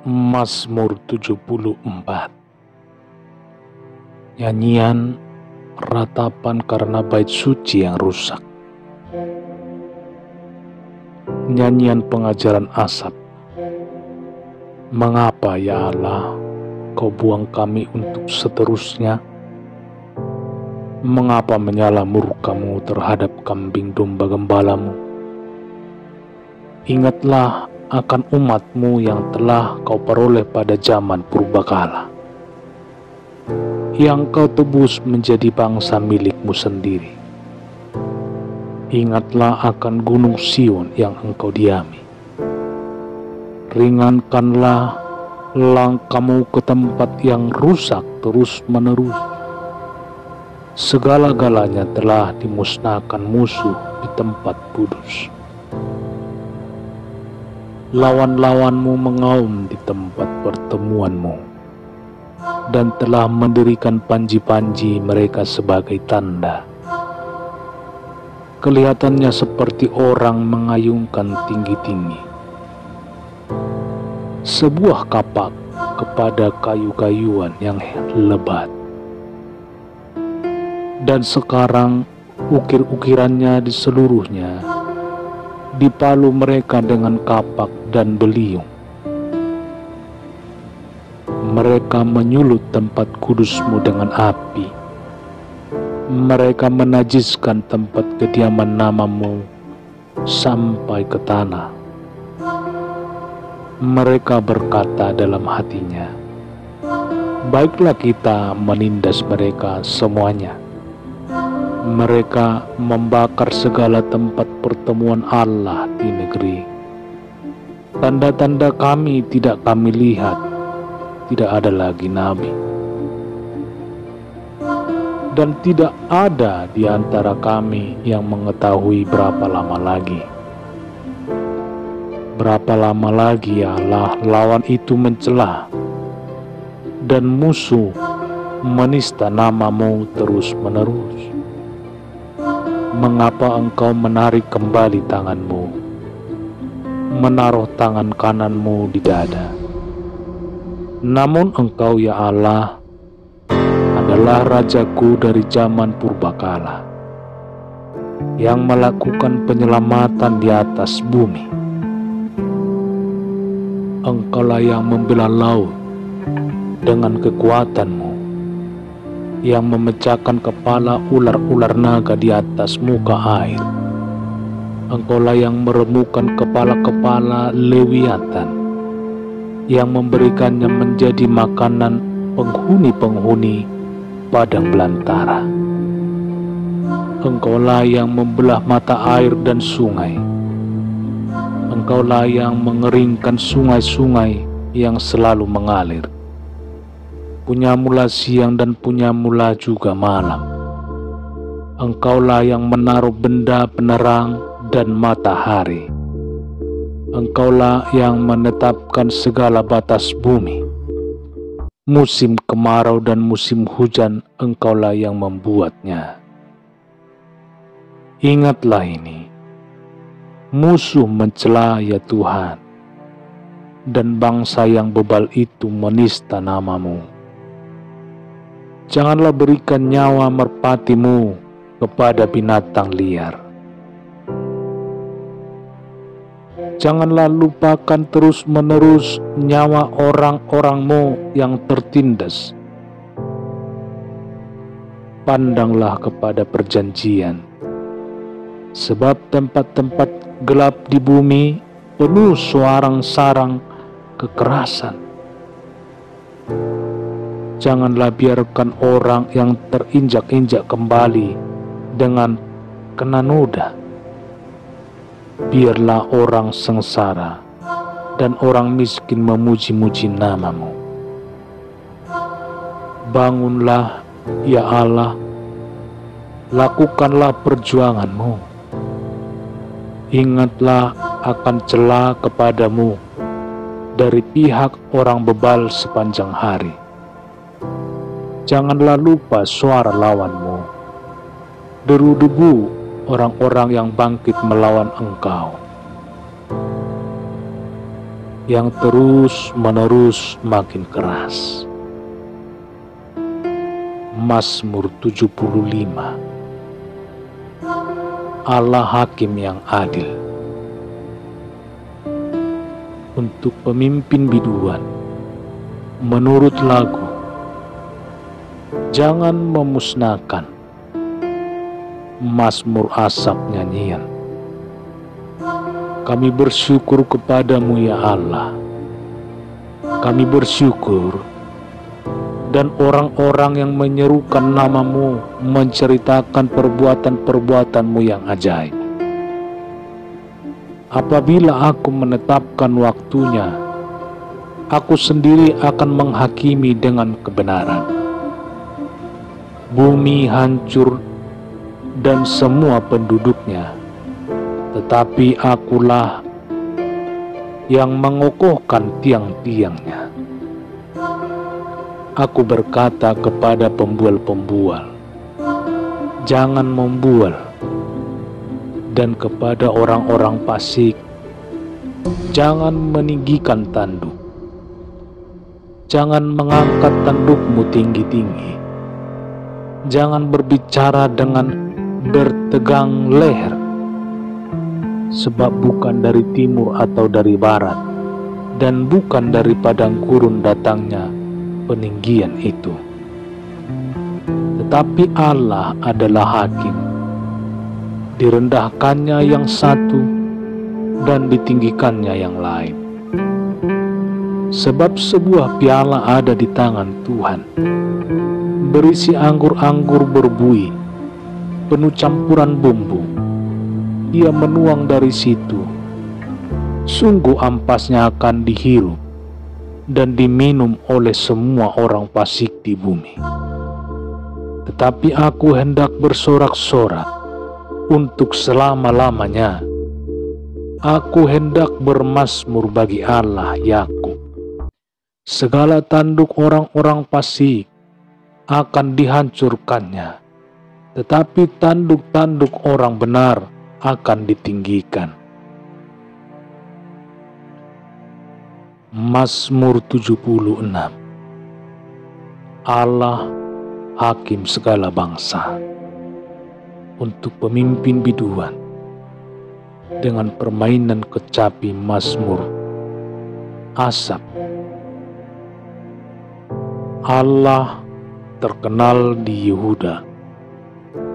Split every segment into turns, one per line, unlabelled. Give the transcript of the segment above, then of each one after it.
Mazmur 74. Nyanyian ratapan karena bait suci yang rusak. Nyanyian pengajaran Asaf. Mengapa ya Allah, kau buang kami untuk seterusnya? Mengapa menyala murkamu terhadap kambing domba gembalamu? Ingatlah akan umatmu yang telah kau peroleh pada zaman purbakala, yang kau tebus menjadi bangsa milikmu sendiri. Ingatlah akan gunung Sion yang engkau diami. Ringankanlah langkahmu ke tempat yang rusak terus-menerus. Segala-galanya telah dimusnahkan musuh di tempat kudus. Lawan-lawanmu mengaum di tempat pertemuanmu, dan telah mendirikan panji-panji mereka sebagai tanda. Kelihatannya seperti orang mengayunkan tinggi-tinggi sebuah kapak kepada kayu-kayuan yang lebat. Dan sekarang ukir-ukirannya di seluruhnya dipalu mereka dengan kapak dan beliung. Mereka menyulut tempat kudusmu dengan api. Mereka menajiskan tempat kediaman namamu sampai ke tanah. Mereka berkata dalam hatinya, baiklah kita menindas mereka semuanya. Mereka membakar segala tempat pertemuan Allah di negeri. Tanda-tanda kami tidak kami lihat, tidak ada lagi nabi. Dan tidak ada di antara kami yang mengetahui berapa lama lagi. Berapa lama lagi ya Allah lawan itu mencela, dan musuh menista namamu terus-menerus. Mengapa engkau menarik kembali tanganmu, menaruh tangan kananmu di dada? Namun engkau ya Allah adalah Rajaku dari zaman purbakala, yang melakukan penyelamatan di atas bumi. Engkaulah yang membela laut dengan kekuatanmu, yang memecahkan kepala ular-ular naga di atas muka air. Engkaulah yang meremukkan kepala-kepala lewiatan, yang memberikannya menjadi makanan penghuni-penghuni padang belantara. Engkaulah yang membelah mata air dan sungai. Engkaulah yang mengeringkan sungai-sungai yang selalu mengalir. Punyamulah siang dan punyamulah juga malam. Engkaulah yang menaruh benda penerang dan matahari. Engkaulah yang menetapkan segala batas bumi. Musim kemarau dan musim hujan engkaulah yang membuatnya. Ingatlah ini, musuh mencela ya Tuhan, dan bangsa yang bebal itu menista namamu. Janganlah berikan nyawa merpatimu kepada binatang liar. Janganlah lupakan terus-menerus nyawa orang-orangmu yang tertindas. Pandanglah kepada perjanjian, sebab tempat-tempat gelap di bumi penuh sarang-sarang kekerasan. Janganlah biarkan orang yang terinjak-injak kembali dengan kena noda. Biarlah orang sengsara dan orang miskin memuji-muji namamu. Bangunlah ya Allah, lakukanlah perjuanganmu. Ingatlah akan cela kepadamu dari pihak orang bebal sepanjang hari. Janganlah lupa suara lawanmu, deru debu orang-orang yang bangkit melawan engkau. yang terus-menerus makin keras. Mazmur 75. Allah Hakim yang adil. Untuk pemimpin biduan, menurut lagu, jangan memusnahkan. Mazmur Asaf nyanyian. Kami bersyukur kepadamu ya Allah. Kami bersyukur, dan orang-orang yang menyerukan namamu menceritakan perbuatan-perbuatanmu yang ajaib. Apabila aku menetapkan waktunya, aku sendiri akan menghakimi dengan kebenaran. Bumi hancur dan semua penduduknya, tetapi akulah yang mengokohkan tiang-tiangnya. Aku berkata kepada pembual-pembual, jangan membual. Dan kepada orang-orang fasik, jangan meninggikan tanduk. Jangan mengangkat tandukmu tinggi-tinggi. Jangan berbicara dengan bertegang leher, sebab bukan dari timur atau dari barat, dan bukan dari padang gurun datangnya peninggian itu. Tetapi Allah adalah hakim, direndahkannya yang satu dan ditinggikannya yang lain. Sebab sebuah piala ada di tangan Tuhan, berisi anggur-anggur berbuih, penuh campuran bumbu. Ia menuang dari situ. Sungguh ampasnya akan dihirup dan diminum oleh semua orang fasik di bumi. Tetapi aku hendak bersorak-sorak untuk selama-lamanya. Aku hendak bermazmur bagi Allah Yakub. Segala tanduk orang-orang fasik akan dihancurkannya, tetapi tanduk-tanduk orang benar akan ditinggikan. Mazmur 76. Allah Hakim segala bangsa. Untuk pemimpin biduan, dengan permainan kecapi Mazmur Asaf. Allah terkenal di Yehuda,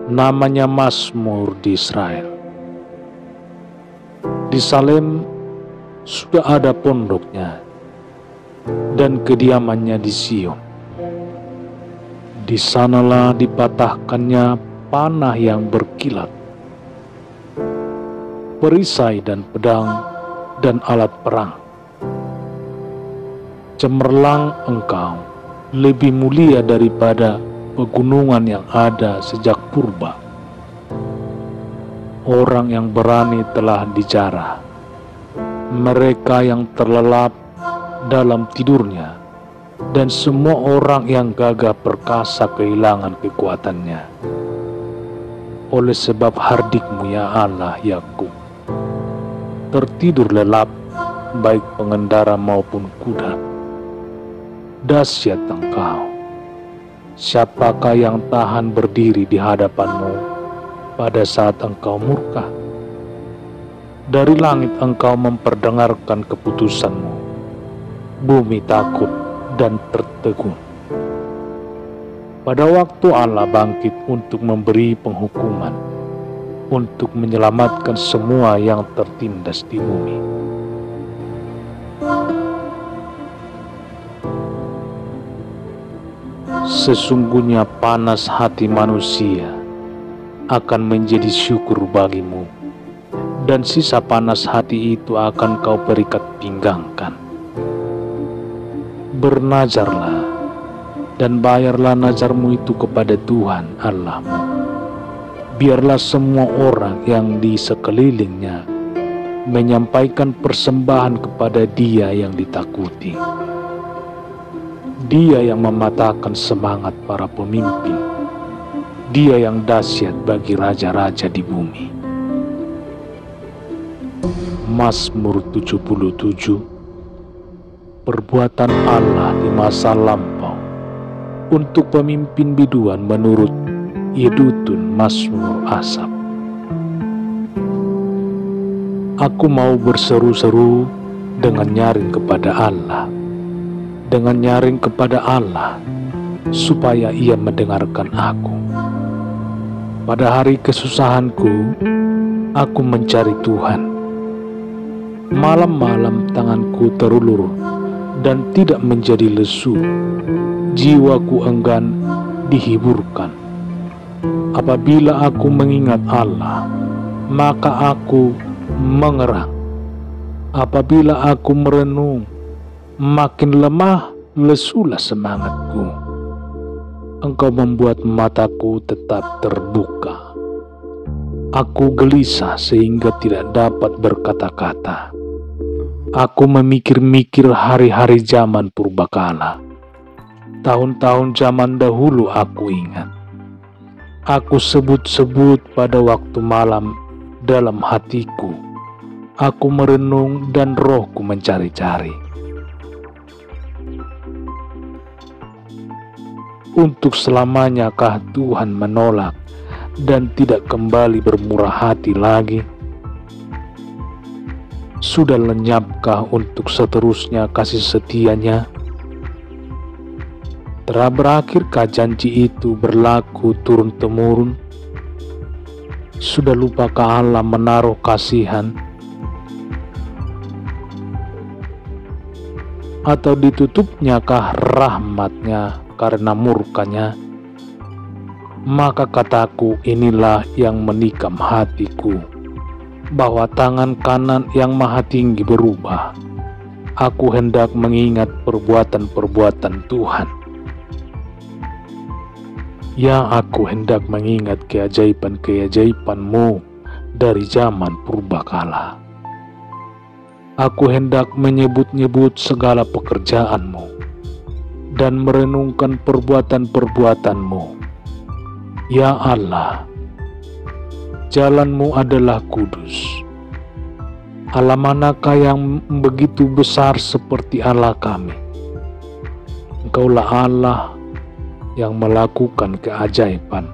namanya Mazmur di Israel. Di Salem sudah ada pondoknya, dan kediamannya di Sion. Di sanalah dipatahkannya panah yang berkilat, perisai dan pedang dan alat perang. Cemerlang engkau lebih mulia daripada pegunungan yang ada sejak purba. Orang yang berani telah dijarah, mereka yang terlelap dalam tidurnya, dan semua orang yang gagah perkasa kehilangan kekuatannya. Oleh sebab hardikmu ya Allah Yakub, tertidur lelap baik pengendara maupun kuda. Dahsyat engkau, siapakah yang tahan berdiri di hadapanmu pada saat engkau murka? Dari langit engkau memperdengarkan keputusanmu, bumi takut dan tertegun. Pada waktu Allah bangkit untuk memberi penghukuman, untuk menyelamatkan semua yang tertindas di bumi. Sesungguhnya panas hati manusia akan menjadi syukur bagimu, dan sisa panas hati itu akan kau berikat pinggangkan. Bernazarlah dan bayarlah nazarmu itu kepada Tuhan Allahmu. Biarlah semua orang yang di sekelilingnya menyampaikan persembahan kepada Dia yang ditakuti. Dia yang mematahkan semangat para pemimpin. Dia yang dahsyat bagi raja-raja di bumi. Mazmur 77 perbuatan Allah di masa lampau untuk pemimpin biduan menurut Yedutun Mazmur Asaf. Aku mau berseru-seru dengan nyaring kepada Allah, supaya Ia mendengarkan aku. Pada hari kesusahanku, aku mencari Tuhan. Malam-malam tanganku terulur dan tidak menjadi lesu. Jiwaku enggan dihiburkan. Apabila aku mengingat Allah, maka aku mengerang. Apabila aku merenung, makin lemah lesulah semangatku. Engkau membuat mataku tetap terbuka. Aku gelisah sehingga tidak dapat berkata-kata. Aku memikir-mikir hari-hari zaman purbakala. Tahun-tahun zaman dahulu aku ingat. Aku sebut-sebut pada waktu malam dalam hatiku. Aku merenung dan rohku mencari-cari. Untuk selamanyakah Tuhan menolak dan tidak kembali bermurah hati lagi? Sudah lenyapkah untuk seterusnya kasih setianya? Telah berakhirkah janji itu berlaku turun-temurun? Sudah lupakah Allah menaruh kasihan? Atau ditutupnyakah rahmatnya karena murkanya? Maka kataku, inilah yang menikam hatiku, bahwa tangan kanan yang maha tinggi berubah. Aku hendak mengingat perbuatan-perbuatan Tuhan. Ya, aku hendak mengingat keajaiban-keajaiban-Mu dari zaman purbakala. Aku hendak menyebut-nyebut segala pekerjaan-Mu dan merenungkan perbuatan-perbuatan-Mu. Ya Allah, jalan-Mu adalah kudus. Allah manakah yang begitu besar seperti Allah kami? Engkaulah Allah yang melakukan keajaiban.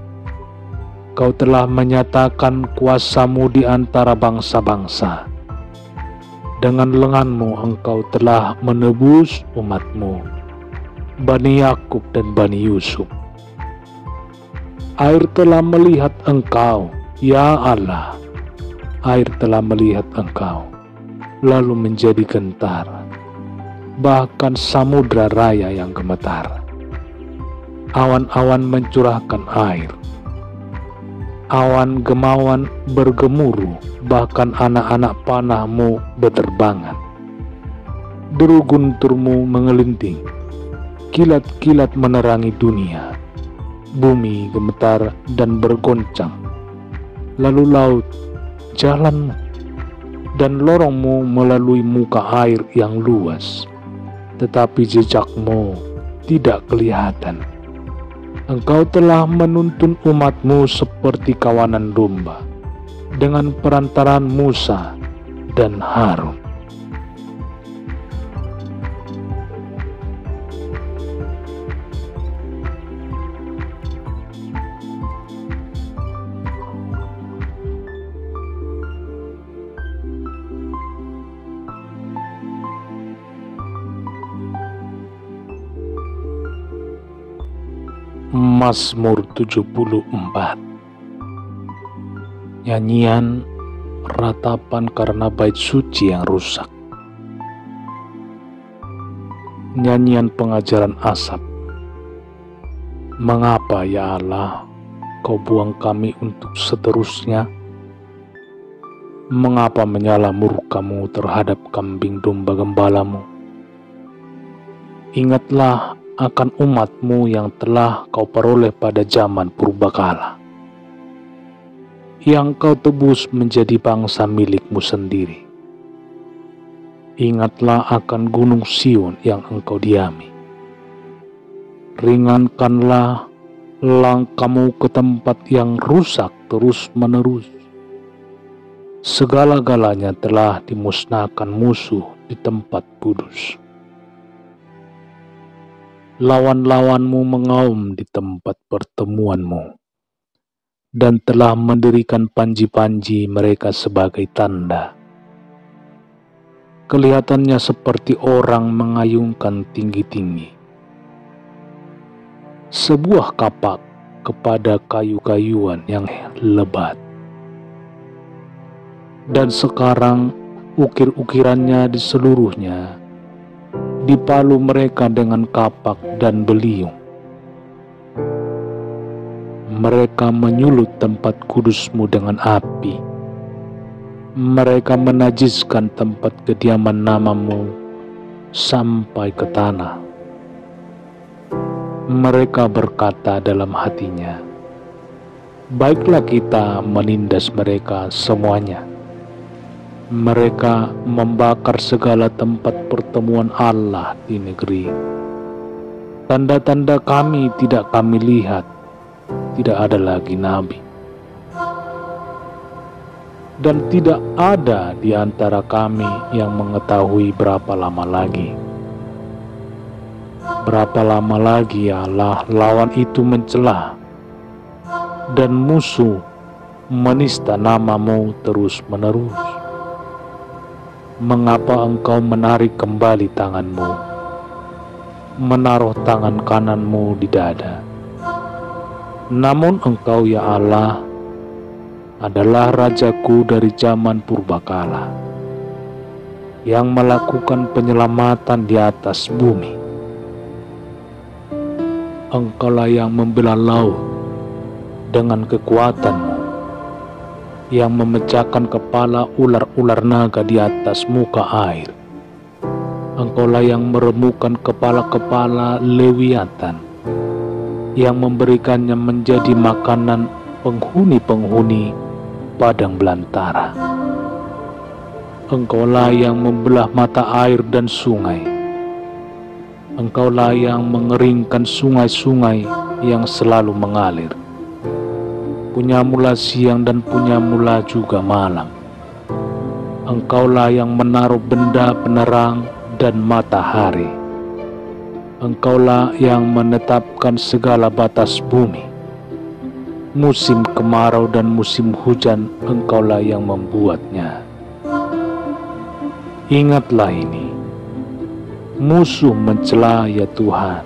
Kau telah menyatakan kuasa-Mu di antara bangsa-bangsa. Dengan lengan-Mu Engkau telah menebus umat-Mu, Bani Yakub dan Bani Yusuf. Air telah melihat Engkau, ya Allah. Air telah melihat Engkau, lalu menjadi gentar. Bahkan samudra raya yang gemetar. Awan-awan mencurahkan air. Awan gemawan bergemuruh, bahkan anak-anak panah-Mu berterbangan. Deru guntur-Mu mengelinting, kilat-kilat menerangi dunia. Bumi gemetar dan bergoncang. Lalu laut, jalan-Mu, dan lorong-Mu melalui muka air yang luas. Tetapi jejak-Mu tidak kelihatan. Engkau telah menuntun umat-Mu seperti kawanan domba, dengan perantaraan Musa dan Harun. Mazmur 74. Nyanyian ratapan karena bait suci yang rusak. Nyanyian pengajaran Asaf. Mengapa ya Allah, Kau buang kami untuk seterusnya? Mengapa menyala murka-Mu terhadap kambing domba gembala-Mu? Ingatlah akan umat-Mu yang telah Kau peroleh pada zaman purbakala, yang Kau tebus menjadi bangsa milik-Mu sendiri. Ingatlah akan gunung Sion yang Engkau diami. Ringankanlah langkah-Mu ke tempat yang rusak terus-menerus. Segala-galanya telah dimusnahkan musuh di tempat kudus. Lawan-lawanmu mengaum di tempat pertemuanmu, dan telah mendirikan panji-panji mereka sebagai tanda. Kelihatannya seperti orang mengayunkan tinggi-tinggi sebuah kapak kepada kayu-kayuan yang lebat. Dan sekarang ukir-ukirannya di seluruhnya dipalu mereka dengan kapak dan beliung. Mereka menyulut tempat kudusmu dengan api. Mereka menajiskan tempat kediaman namamu sampai ke tanah. Mereka berkata dalam hatinya, baiklah kita menindas mereka semuanya. Mereka membakar segala tempat pertemuan Allah di negeri. Tanda-tanda kami tidak kami lihat, tidak ada lagi nabi. Dan tidak ada di antara kami yang mengetahui berapa lama lagi. Berapa lama lagi ya Allah lawan itu mencela dan musuh menista namamu terus-menerus. Mengapa engkau menarik kembali tanganmu, menaruh tangan kananmu di dada? Namun engkau ya Allah adalah Rajaku dari zaman purbakala, yang melakukan penyelamatan di atas bumi. Engkaulah yang membela laut dengan kekuatanmu, yang memecahkan kepala ular-ular naga di atas muka air. Engkaulah yang meremukkan kepala-kepala lewiatan, yang memberikannya menjadi makanan penghuni-penghuni padang belantara. Engkaulah yang membelah mata air dan sungai. Engkaulah yang mengeringkan sungai-sungai yang selalu mengalir. Punyamulah siang dan punyamulah juga malam. Engkaulah yang menaruh benda penerang dan matahari. Engkaulah yang menetapkan segala batas bumi. Musim kemarau dan musim hujan engkaulah yang membuatnya. Ingatlah ini, musuh mencela ya Tuhan,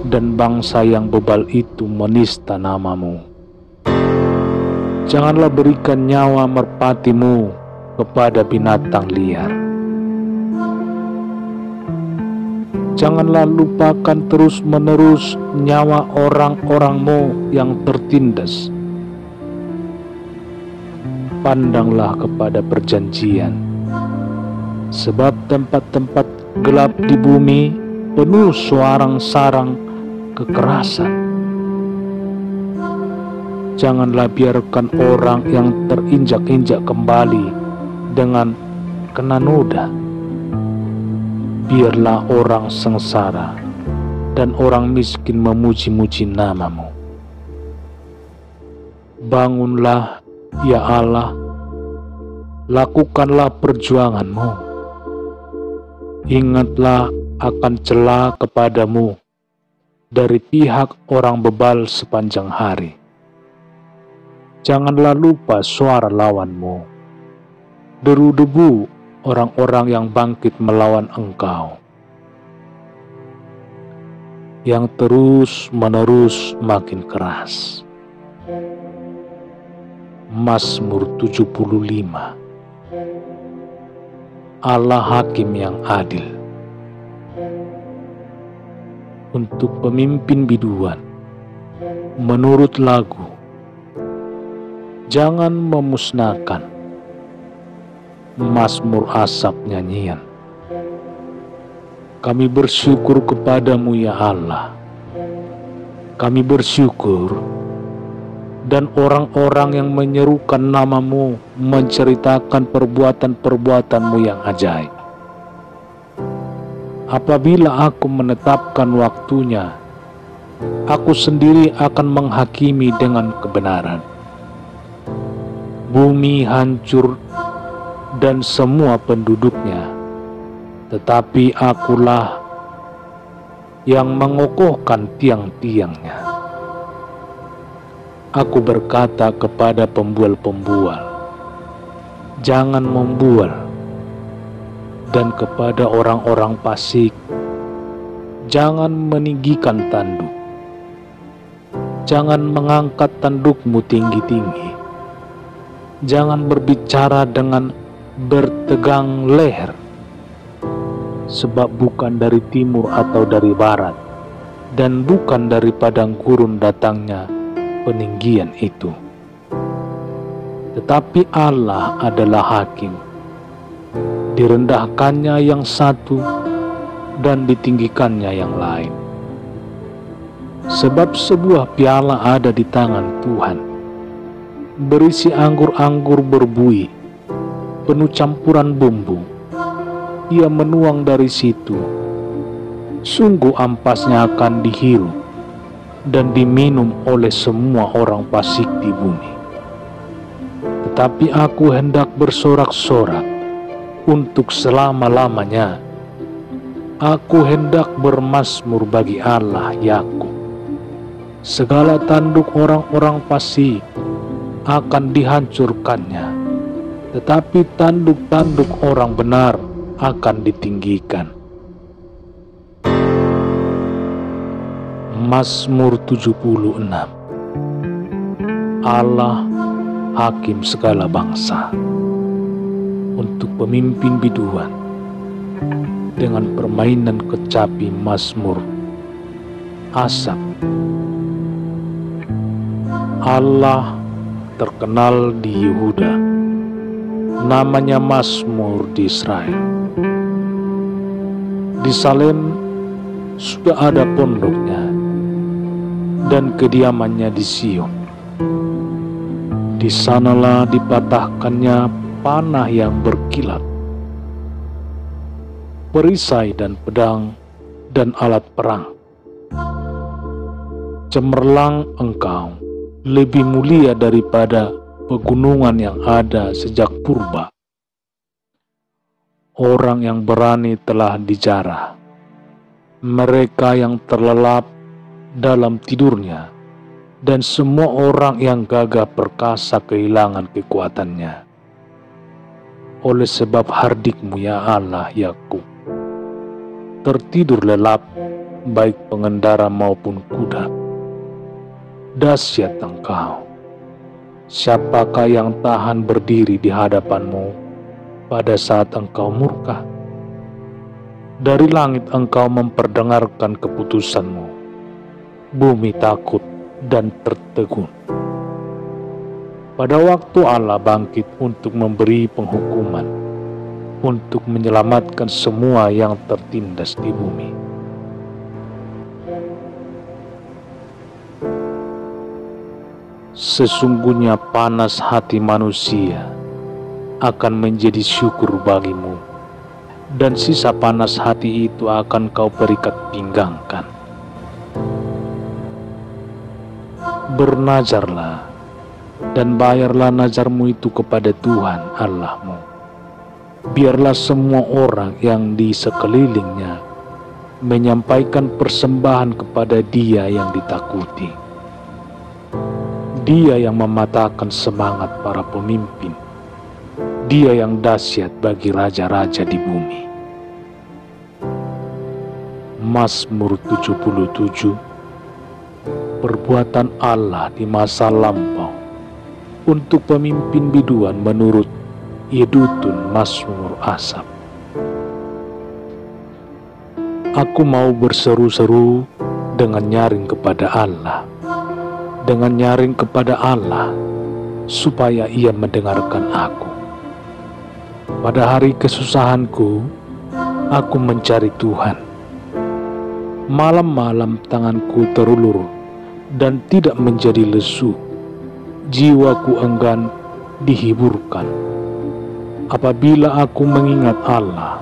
dan bangsa yang bebal itu menista namamu. Janganlah berikan nyawa merpatimu kepada binatang liar. Janganlah lupakan terus-menerus nyawa orang-orangmu yang tertindas. Pandanglah kepada perjanjian, sebab tempat-tempat gelap di bumi penuh sarang-sarang kekerasan. Janganlah biarkan orang yang terinjak-injak kembali dengan kena noda. Biarlah orang sengsara dan orang miskin memuji-muji namamu. Bangunlah ya Allah, lakukanlah perjuanganmu. Ingatlah akan cela kepadamu dari pihak orang bebal sepanjang hari. Janganlah lupa suara lawanmu, deru-debu orang-orang yang bangkit melawan engkau, yang terus-menerus makin keras. Mazmur 75. Allah Hakim yang adil. Untuk pemimpin biduan, menurut lagu, jangan memusnahkan. Mazmur Asap nyanyian. Kami bersyukur kepadamu ya Allah. Kami bersyukur, dan orang-orang yang menyerukan namamu menceritakan perbuatan-perbuatanmu yang ajaib. Apabila aku menetapkan waktunya, aku sendiri akan menghakimi dengan kebenaran. Bumi hancur dan semua penduduknya, tetapi akulah yang mengokohkan tiang-tiangnya. Aku berkata kepada pembual-pembual, jangan membual, dan kepada orang-orang fasik, jangan meninggikan tanduk. Jangan mengangkat tandukmu tinggi-tinggi. Jangan berbicara dengan bertegang leher, sebab bukan dari timur atau dari barat, dan bukan dari padang gurun datangnya peninggian itu. Tetapi Allah adalah hakim. Direndahkannya yang satu dan ditinggikannya yang lain. Sebab sebuah piala ada di tangan Tuhan, berisi anggur-anggur berbuih, penuh campuran bumbu. Ia menuang dari situ. Sungguh ampasnya akan dihirup dan diminum oleh semua orang fasik di bumi. Tetapi aku hendak bersorak-sorak untuk selama-lamanya. Aku hendak bermazmur bagi Allah Yakub. Segala tanduk orang-orang fasik akan dihancurkannya, tetapi tanduk-tanduk orang benar akan ditinggikan. Mazmur 76. Allah hakim segala bangsa. Untuk pemimpin biduan dengan permainan kecapi mazmur Asaf. Allah terkenal di Yehuda, namanya mazmur di Israel. Di Salem sudah ada pondoknya dan kediamannya di Sion. Di sanalah dipatahkannya panah yang berkilat, perisai dan pedang dan alat perang. Cemerlang engkau, lebih mulia daripada pegunungan yang ada sejak purba. Orang yang berani telah dijarah, mereka yang terlelap dalam tidurnya, dan semua orang yang gagah perkasa kehilangan kekuatannya. Oleh sebab hardikmu ya Allah Yakub, tertidur lelap baik pengendara maupun kuda. Dahsyat engkau, siapakah yang tahan berdiri di hadapanmu pada saat engkau murka? Dari langit engkau memperdengarkan keputusanmu, bumi takut dan tertegun. Pada waktu Allah bangkit untuk memberi penghukuman, untuk menyelamatkan semua yang tertindas di bumi. Sesungguhnya panas hati manusia akan menjadi syukur bagimu, dan sisa panas hati itu akan kau berikat pinggangkan. Bernazarlah dan bayarlah nazarmu itu kepada Tuhan Allahmu. Biarlah semua orang yang di sekelilingnya menyampaikan persembahan kepada Dia yang ditakuti. Dia yang mematahkan semangat para pemimpin. Dia yang dahsyat bagi raja-raja di bumi. Mazmur 77. Perbuatan Allah di masa lampau untuk pemimpin biduan menurut Yedutun Mazmur Asaf. Aku mau berseru-seru dengan nyaring kepada Allah, dengan nyaring kepada Allah, supaya Ia mendengarkan aku. Pada hari kesusahanku, aku mencari Tuhan. Malam-malam tanganku terulur dan tidak menjadi lesu. Jiwaku enggan dihiburkan. Apabila aku mengingat Allah,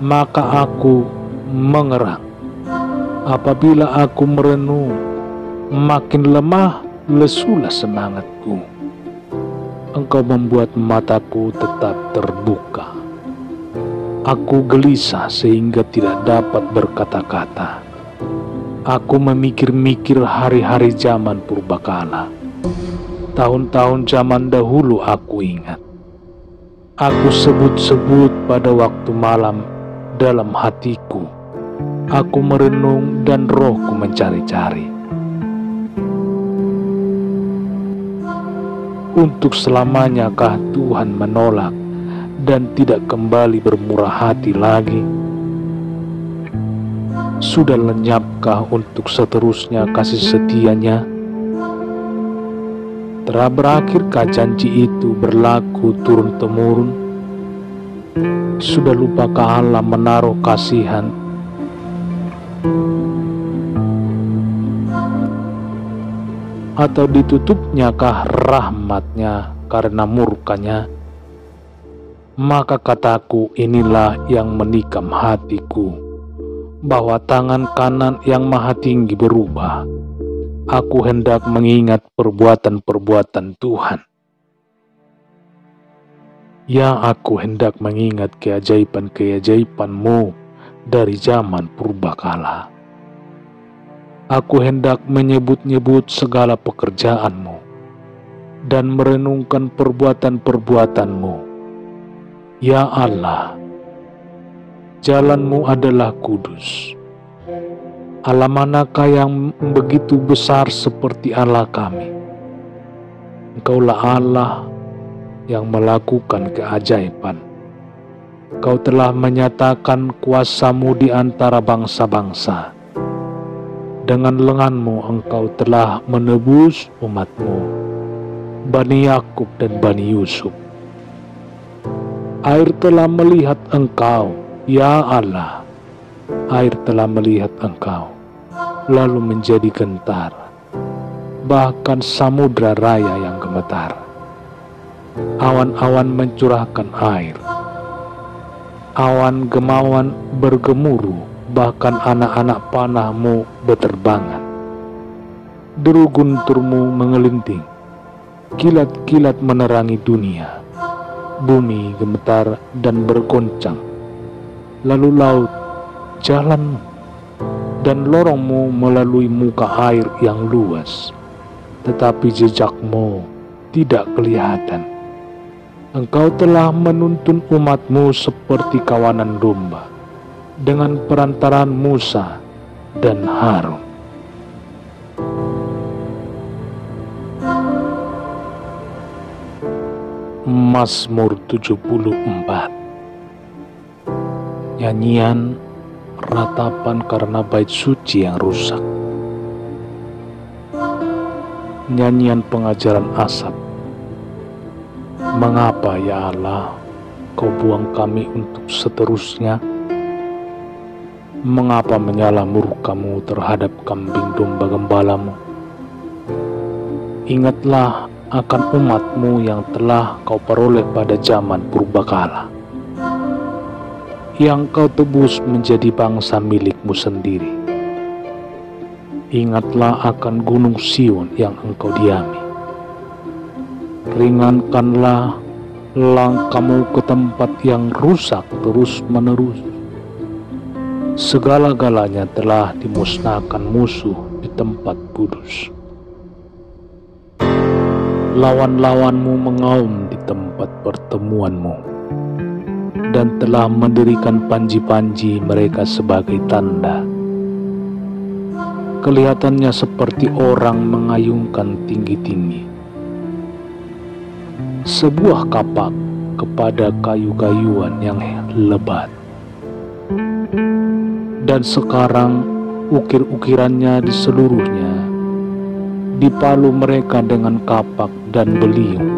maka aku mengerang. Apabila aku merenung, makin lemah lesulah semangatku. Engkau membuat mataku tetap terbuka. Aku gelisah sehingga tidak dapat berkata-kata. Aku memikir-mikir hari-hari zaman purbakala. Tahun-tahun zaman dahulu aku ingat. Aku sebut-sebut pada waktu malam dalam hatiku. Aku merenung dan rohku mencari-cari. Untuk selamanyakah Tuhan menolak dan tidak kembali bermurah hati lagi? Sudah lenyapkah untuk seterusnya kasih setianya? Telah berakhirkah janji itu berlaku turun-temurun? Sudah lupakah Allah menaruh kasihan? Atau ditutupnyakah rahmatnya karena murkanya? Maka kataku, inilah yang menikam hatiku, bahwa tangan kanan yang maha tinggi berubah. Aku hendak mengingat perbuatan-perbuatan Tuhan. Ya, aku hendak mengingat keajaiban-keajaiban-Mu dari zaman purbakala. Aku hendak menyebut-nyebut segala pekerjaan-Mu dan merenungkan perbuatan-perbuatan-Mu. Ya Allah, jalan-Mu adalah kudus. Allah manakah yang begitu besar seperti Allah kami? Engkaulah Allah yang melakukan keajaiban. Kau telah menyatakan kuasa-Mu di antara bangsa-bangsa. Dengan lengan-Mu Engkau telah menebus umat-Mu, Bani Yakub dan Bani Yusuf. Air telah melihat Engkau, ya Allah. Air telah melihat Engkau, lalu menjadi gentar. Bahkan samudra raya yang gemetar. Awan-awan mencurahkan air. Awan gemawan bergemuruh, bahkan anak-anak panah-Mu berterbangan. Deru guntur-Mu mengelinting, kilat-kilat menerangi dunia. Bumi gemetar dan bergoncang. Lalu laut jalan-Mu, dan lorong-Mu melalui muka air yang luas, tetapi jejak-Mu tidak kelihatan. Engkau telah menuntun umat-Mu seperti kawanan domba, dengan perantaraan Musa dan Harun. Mazmur 74. Nyanyian ratapan karena bait suci yang rusak. Nyanyian pengajaran Asaf. Mengapa ya Allah, Kau buang kami untuk seterusnya? Mengapa menyala murka-Mu terhadap kambing domba gembala-Mu? Ingatlah akan umat-Mu yang telah Kau peroleh pada zaman purbakala, yang Kau tebus menjadi bangsa milik-Mu sendiri. Ingatlah akan gunung Sion yang Engkau diami. Ringankanlah langkah-Mu ke tempat yang rusak terus-menerus. Segala-galanya telah dimusnahkan musuh di tempat kudus. Lawan-lawan-Mu mengaum di tempat pertemuan-Mu, dan telah mendirikan panji-panji mereka sebagai tanda. Kelihatannya seperti orang mengayunkan tinggi-tinggi sebuah kapak kepada kayu-kayuan yang lebat. Dan sekarang ukir-ukirannya di seluruhnya dipalu mereka dengan kapak dan beliung.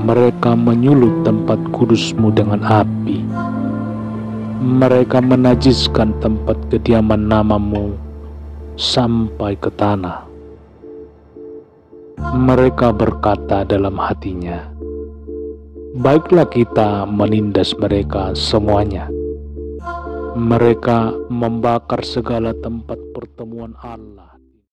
Mereka menyulut tempat kudus-Mu dengan api. Mereka menajiskan tempat kediaman nama-Mu sampai ke tanah. Mereka berkata dalam hatinya, baiklah kita menindas mereka semuanya. Mereka membakar segala tempat pertemuan Allah.